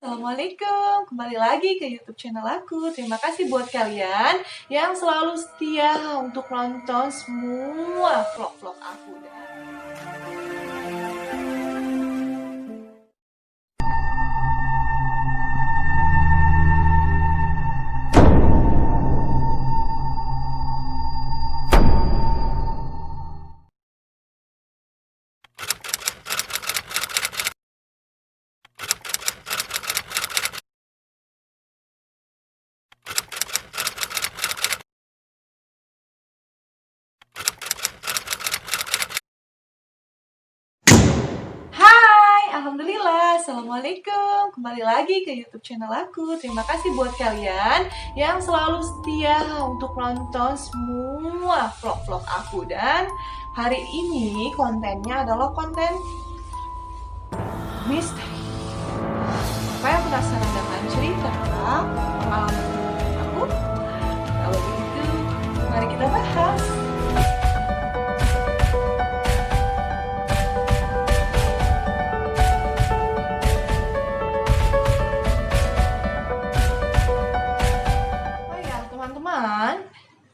Assalamualaikum, kembali lagi ke YouTube channel aku. Terima kasih buat kalian yang selalu setia untuk nonton semua vlog-vlog aku. Alhamdulillah, Assalamualaikum. Kembali lagi ke YouTube channel aku. Terima kasih buat kalian yang selalu setia untuk nonton semua vlog-vlog aku. Dan hari ini kontennya adalah konten misteri. Apa yang penasaran dengan cerita pengalaman aku? Kalau begitu, mari kita bahas.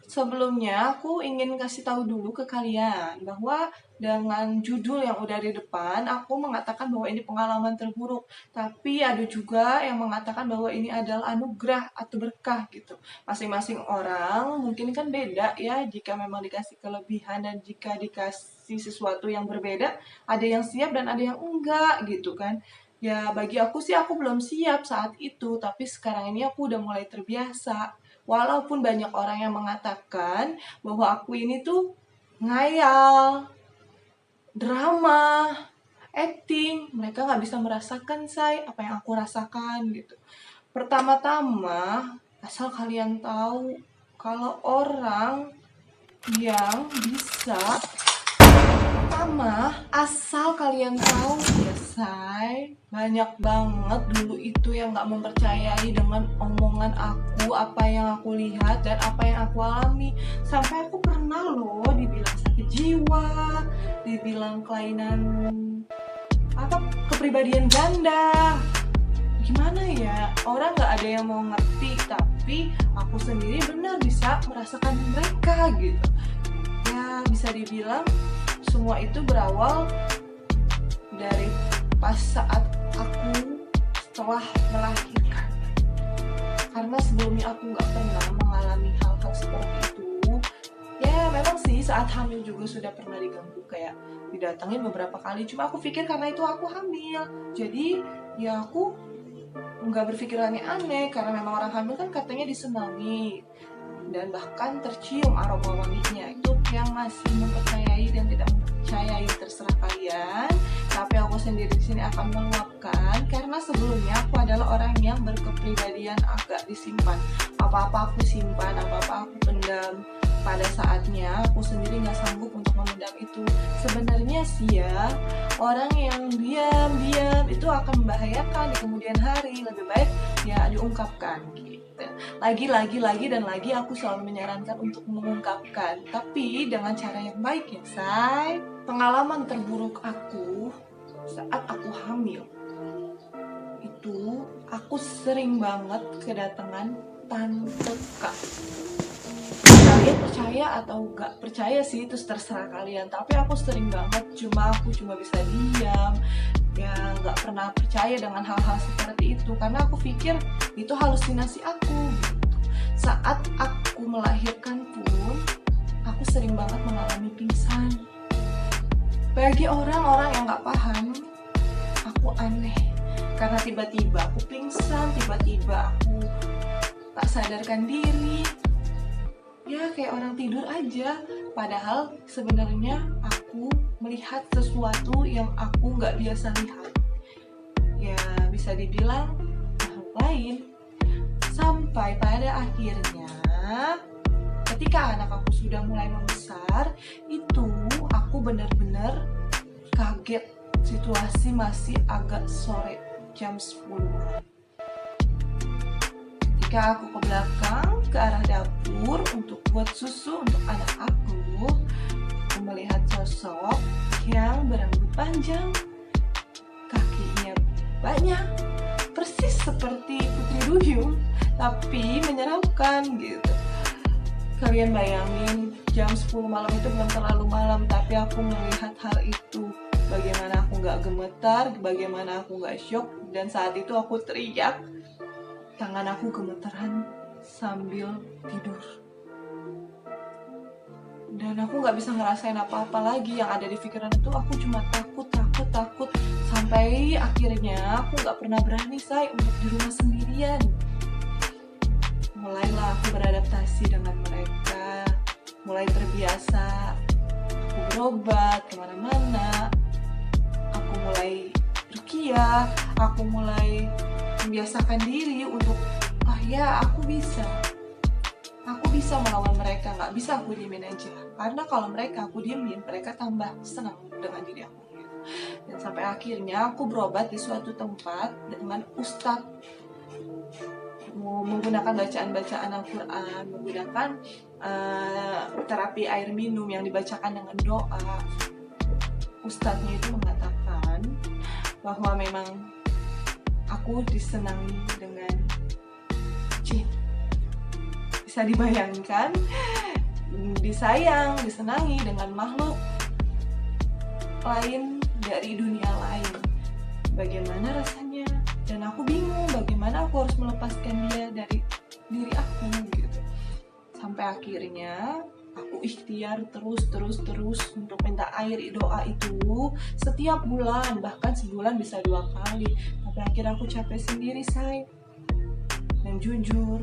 Sebelumnya aku ingin kasih tahu dulu ke kalian bahwa dengan judul yang udah di depan aku mengatakan bahwa ini pengalaman terburuk, tapi ada juga yang mengatakan bahwa ini adalah anugerah atau berkah gitu. Masing-masing orang mungkin kan beda ya, jika memang dikasih kelebihan dan jika dikasih sesuatu yang berbeda, ada yang siap dan ada yang enggak gitu kan. Ya bagi aku sih aku belum siap saat itu, tapi sekarang ini aku udah mulai terbiasa. Walaupun banyak orang yang mengatakan bahwa aku ini tuh ngayal, drama, acting, mereka nggak bisa merasakan apa yang aku rasakan gitu. Pertama-tama, asal kalian tahu kalau orang yang bisa asal kalian tahu ya say, banyak banget dulu itu yang gak mempercayai dengan omongan aku, apa yang aku lihat dan apa yang aku alami. Sampai aku pernah loh dibilang sakit jiwa, dibilang kelainan kepribadian ganda. Gimana ya, orang gak ada yang mau ngerti, tapi aku sendiri benar bisa merasakan mereka gitu. Ya bisa dibilang semua itu berawal dari pas saat aku setelah melahirkan. Karena sebelumnya aku gak pernah mengalami hal-hal seperti itu. Ya memang sih saat hamil juga sudah pernah diganggu, kayak didatengin beberapa kali. Cuma aku pikir karena itu aku hamil, jadi ya aku gak berpikir aneh-aneh. Karena memang orang hamil kan katanya disenangi dan bahkan tercium aroma wanginya. Itu yang masih mempercayai dan tidak mempercayai terserah kalian, tapi aku sendiri di sini akan menguapkan karena sebelumnya aku adalah orang yang berkepribadian agak disimpan. Apa-apa aku simpan, apa-apa aku pendam. Pada saatnya aku sendiri nggak sanggup untuk memendam itu. Sebenarnya sih ya, orang yang diam-diam itu akan membahayakan di kemudian hari. Lebih baik ya diungkapkan gitu. Lagi dan lagi aku selalu menyarankan untuk mengungkapkan, tapi dengan cara yang baik ya say. Pengalaman terburuk aku saat aku hamil itu, aku sering banget kedatangan tante Kak. Kalian percaya atau gak percaya sih itu terserah kalian, tapi aku sering banget. Aku cuma bisa diam ya, gak pernah percaya dengan hal-hal seperti itu karena aku pikir itu halusinasi aku gitu. Saat aku melahirkan pun aku sering banget mengalami pingsan. Bagi orang-orang yang gak paham, aku aneh karena tiba-tiba aku pingsan, tiba-tiba aku tak sadarkan diri. Ya kayak orang tidur aja, padahal sebenarnya aku melihat sesuatu yang aku nggak biasa lihat. Ya bisa dibilang makhluk lain. Sampai pada akhirnya ketika anak aku sudah mulai membesar, itu aku benar-benar kaget. Situasi masih agak sore, jam 10 malam. Ketika aku ke belakang, ke arah dapur untuk buat susu untuk anak aku melihat sosok yang berambut panjang, kakinya banyak, persis seperti Putri Duyung, tapi menyeramkan gitu. Kalian bayangin jam 10 malam itu belum terlalu malam, tapi aku melihat hal itu. Bagaimana aku gak gemetar, bagaimana aku gak shock, dan saat itu aku teriak. Tangan aku gemetaran sambil tidur. Dan aku gak bisa ngerasain apa-apa lagi. Yang ada di pikiran itu aku cuma takut. Sampai akhirnya aku gak pernah berani untuk di rumah sendirian. Mulailah aku beradaptasi dengan mereka, mulai terbiasa. Aku berobat kemana-mana, aku mulai ruqyah, aku mulai membiasakan diri untuk aku bisa melawan mereka, nggak bisa aku diemin aja. Karena kalau aku diemin, mereka tambah senang dengan diri aku. Dan sampai akhirnya aku berobat di suatu tempat dengan ustadz, menggunakan bacaan-bacaan Al-Quran, menggunakan terapi air minum yang dibacakan dengan doa. Ustadznya itu mengatakan bahwa memang aku disenangi dengan jin. Bisa dibayangkan, disenangi dengan makhluk lain dari dunia lain. Bagaimana rasanya? Dan aku bingung bagaimana aku harus melepaskan dia dari diri aku gitu. Sampai akhirnya aku ikhtiar terus untuk minta air doa itu setiap bulan, bahkan sebulan bisa 2 kali. Tapi akhirnya aku capek sendiri, Dan jujur,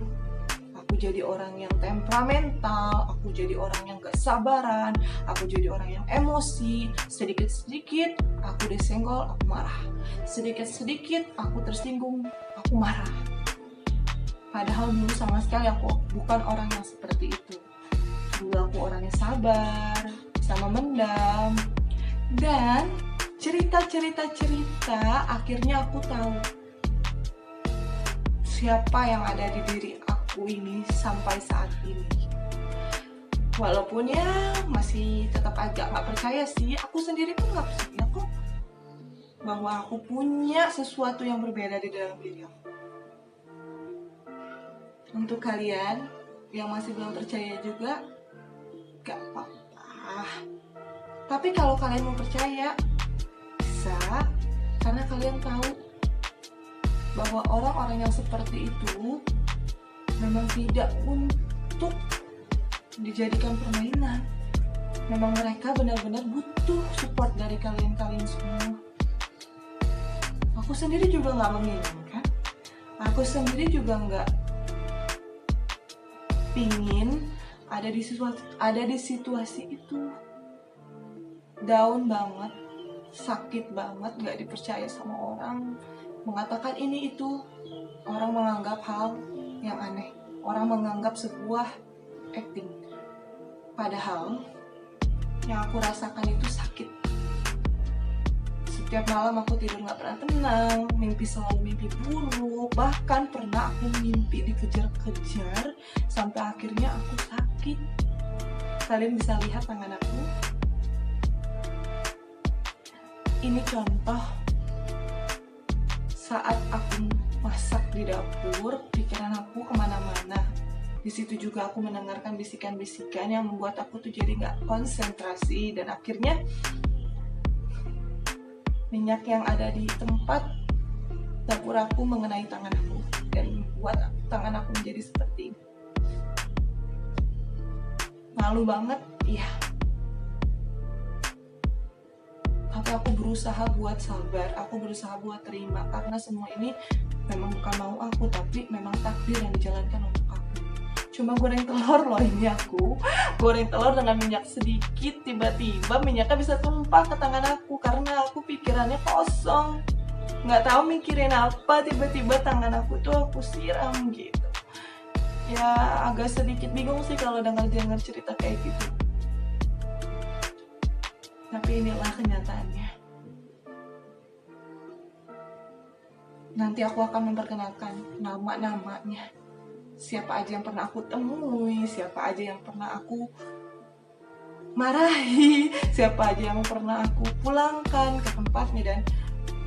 aku jadi orang yang temperamental, aku jadi orang yang gak sabaran, aku jadi orang yang emosi. Sedikit-sedikit aku disenggol, aku marah. Sedikit-sedikit aku tersinggung, aku marah. Padahal dulu sama sekali aku bukan orang yang seperti itu. Dulu aku orang yang sabar, bisa memendam. Dan cerita akhirnya aku tahu siapa yang ada di diri aku ini sampai saat ini. Walaupun masih tetap agak gak percaya sih, aku sendiri pun gak percaya kok bahwa aku punya sesuatu yang berbeda di dalam diri aku. Untuk kalian yang masih belum percaya juga, gak apa-apa. Tapi kalau kalian mau percaya, bisa, karena kalian tahu bahwa orang-orang yang seperti itu memang tidak untuk dijadikan permainan. Memang mereka benar-benar butuh support dari kalian semua. Aku sendiri juga gak menginginkan. Aku sendiri juga gak pingin ada di situasi itu. Down banget, sakit banget, gak dipercaya sama orang, mengatakan ini itu. Orang menganggap hal yang aneh, orang menganggap sebuah acting. Padahal yang aku rasakan itu sakit. Setiap malam aku tidur gak pernah tenang, selalu mimpi buruk. Bahkan pernah aku mimpi dikejar-kejar sampai akhirnya aku sakit. Kalian bisa lihat tangan aku. Ini contoh saat aku masak di dapur, pikiran aku kemana-mana. Di situ juga aku mendengarkan bisikan-bisikan yang membuat aku tuh jadi nggak konsentrasi, dan akhirnya minyak yang ada di tempat dapur aku mengenai tangan aku dan membuat tangan aku menjadi seperti ini. Malu banget, iya. Tapi aku berusaha buat sabar, aku berusaha buat terima, karena semua ini memang bukan mau aku, tapi memang takdir yang dijalankan untuk aku. Cuma goreng telur loh ini aku, goreng telur dengan minyak sedikit, tiba-tiba minyaknya bisa tumpah ke tangan aku karena aku pikirannya kosong, nggak tahu mikirin apa, tiba-tiba tangan aku tuh aku siram gitu. Ya agak sedikit bingung sih kalau dengar cerita kayak gitu. Tapi inilah kenyataannya. Nanti aku akan memperkenalkan nama-namanya. Siapa aja yang pernah aku temui, siapa aja yang pernah aku marahi, siapa aja yang pernah aku pulangkan ke tempatnya. Dan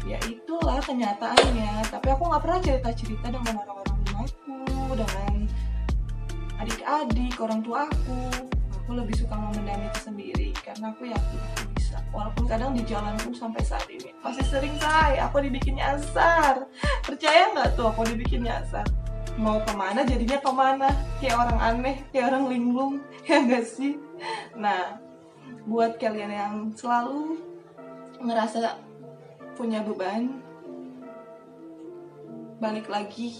Ya itulah kenyataannya. Tapi aku nggak pernah cerita-cerita dengan orang-orang rumahku, dengan adik-adik, orang tua aku. Aku lebih suka memendam itu sendiri karena aku yakin aku bisa. Walaupun kadang di jalan pun sampai saat ini masih sering aku dibikin nyasar. Percaya nggak tuh aku dibikin nyasar? Mau kemana jadinya kemana, kayak orang aneh, kayak orang linglung, ya nggak sih? Nah, buat kalian yang selalu ngerasa punya beban, balik lagi,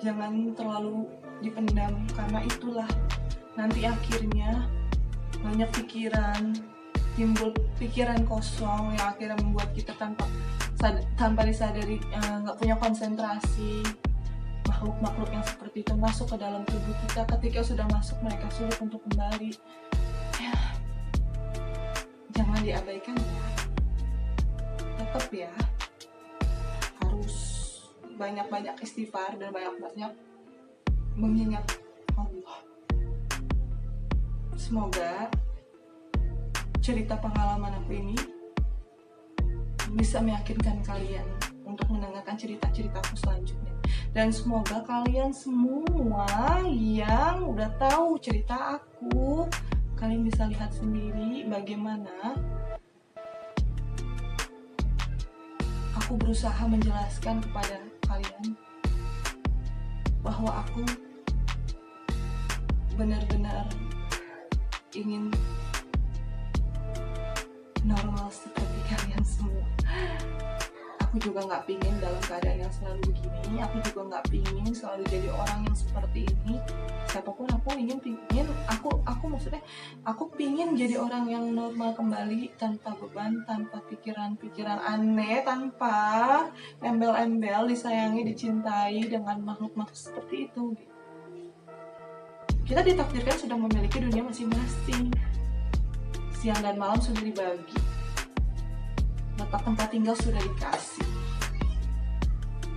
jangan terlalu dipendam, karena itulah nanti akhirnya banyak pikiran, timbul pikiran kosong yang akhirnya membuat kita tanpa disadari nggak punya konsentrasi. Makhluk-makhluk yang seperti itu masuk ke dalam tubuh kita. Ketika sudah masuk, mereka sulit untuk kembali. Ya, jangan diabaikan ya. Tetap ya, harus banyak-banyak istighfar dan banyak-banyak mengingat Allah. Semoga cerita pengalaman aku ini bisa meyakinkan kalian untuk mendengarkan cerita-ceritaku selanjutnya. Dan semoga kalian semua yang udah tahu cerita aku, kalian bisa lihat sendiri bagaimana aku berusaha menjelaskan kepada kalian bahwa aku benar-benar ingin normal seperti kalian semua. Aku juga nggak pingin dalam keadaan yang selalu begini. Aku juga nggak pingin selalu jadi orang yang seperti ini. Siapapun aku maksudnya aku pingin jadi orang yang normal kembali, tanpa beban, tanpa pikiran-pikiran aneh, tanpa embel-embel, disayangi, dicintai dengan makhluk-makhluk seperti itu. Kita ditakdirkan sudah memiliki dunia masing-masing. Siang dan malam sudah dibagi. Letak tempat tinggal sudah dikasih.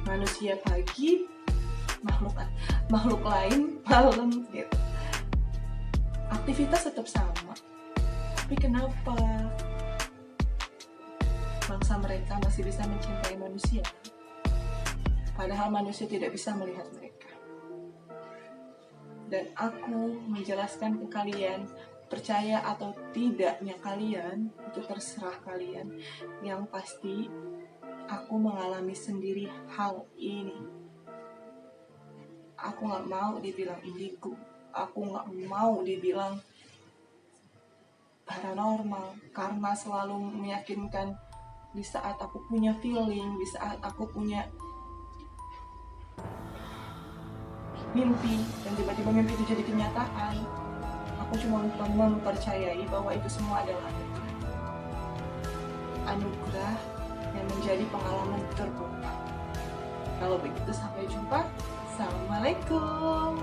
Manusia pagi, makhluk lain malam gitu. Aktivitas tetap sama. Tapi kenapa bangsa mereka masih bisa mencintai manusia, padahal manusia tidak bisa melihat mereka? Dan aku menjelaskan ke kalian, percaya atau tidaknya kalian, itu terserah kalian. Yang pasti aku mengalami sendiri hal ini. Aku gak mau dibilang indigo, aku gak mau dibilang paranormal, karena selalu meyakinkan di saat aku punya feeling, di saat aku punya mimpi dan tiba-tiba mimpi itu jadi kenyataan, aku cuma mempercayai bahwa itu semua adalah anugerah yang menjadi pengalaman terbuka. Kalau begitu sampai jumpa. Assalamualaikum.